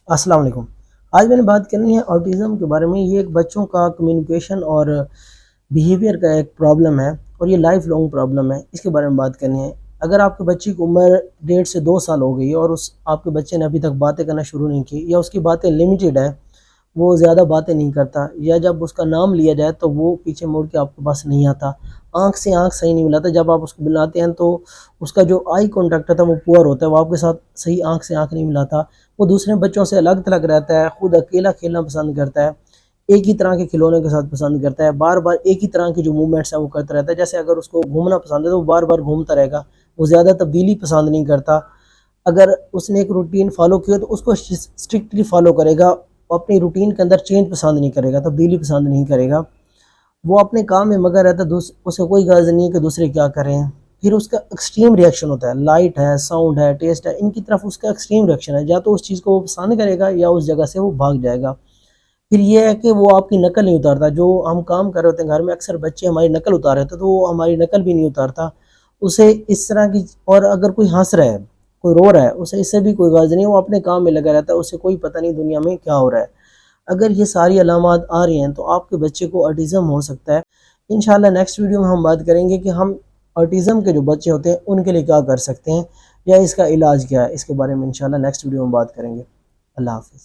السلام علیکم۔ آج میں نے بات کرنی ہے آٹیزم کے بارے میں۔ یہ ایک بچوں کا کمیونیکیشن اور بیہیویئر کا ایک پرابلم ہے، اور یہ لائف لانگ پرابلم ہے۔ اس کے بارے میں بات کرنی ہے۔ اگر آپ کے بچے کی عمر 1.5 سے 2 سال ہو گئی ہے اور آپ کے بچے نے ابھی تک باتیں کرنا شروع نہیں کی، یا اس کی باتیں لمیٹڈ ہیں، وہ زیادہ باتیں نہیں کرتا، یا جب اس کا نام لیا جائے تو وہ پیچھے مڑ کے آپ کے پاس نہیں آتا، آنکھ سے آنکھ صحیح نہیں ملاتا، جب آپ اس کو بلاتے ہیں تو اس کا جو آئی کانٹیکٹ ہوتا ہے وہ پور ہوتا ہے، وہ آپ کے ساتھ صحیح آنکھ سے آنکھ نہیں ملاتا، وہ دوسرے بچوں سے الگ تھلگ رہتا ہے، خود اکیلا کھیلنا پسند کرتا ہے، ایک ہی طرح کے کھلونے کے ساتھ پسند کرتا ہے، بار بار ایک ہی طرح کی جو موومنٹس ہیں وہ کرتا رہتا ہے۔ جیسے اگر اس کو گھومنا پسند ہے تو وہ بار بار گھومتا رہے گا، وہ زیادہ تبدیلی پسند نہیں کرتا۔ اگر اس نے ایک روٹین فالو کیا تو اس کو اسٹرکٹلی فالو کرے گا، وہ اپنی روٹین کے اندر چینج پسند نہیں کرے گا، تبدیلی پسند نہیں کرے گا، وہ اپنے کام میں مگن رہتا ہے، اسے کوئی غرض نہیں ہے کہ دوسرے کیا کریں۔ پھر اس کا ایکسٹریم ریئیکشن ہوتا ہے، لائٹ ہے، ساؤنڈ ہے، ٹیسٹ ہے، ان کی طرف اس کا ایکسٹریم ریئیکشن ہے، یا تو اس چیز کو وہ پسند کرے گا یا اس جگہ سے وہ بھاگ جائے گا۔ پھر یہ ہے کہ وہ آپ کی نقل نہیں اتارتا، جو ہم کام کر رہے ہوتے ہیں گھر میں، اکثر بچے ہماری نقل اتار رہے ہوتے ہیں تو وہ ہماری نقل بھی نہیں اتارتا، اسے اس طرح کی۔ اور اگر کوئی ہنس رہا ہے، کوئی رو رہا ہے، اسے اس سے بھی کوئی غرض نہیں، وہ اپنے کام میں لگا رہتا ہے، اسے کوئی پتہ نہیں دنیا میں کیا ہو رہا ہے۔ اگر یہ ساری علامات آ رہی ہیں تو آپ کے بچے کو آٹیزم ہو سکتا ہے۔ انشاءاللہ نیکسٹ ویڈیو میں ہم بات کریں گے کہ ہم آٹیزم کے جو بچے ہوتے ہیں ان کے لیے کیا کر سکتے ہیں، یا اس کا علاج کیا ہے۔ اس کے بارے میں انشاءاللہ نیکسٹ ویڈیو میں بات کریں گے۔ اللہ حافظ۔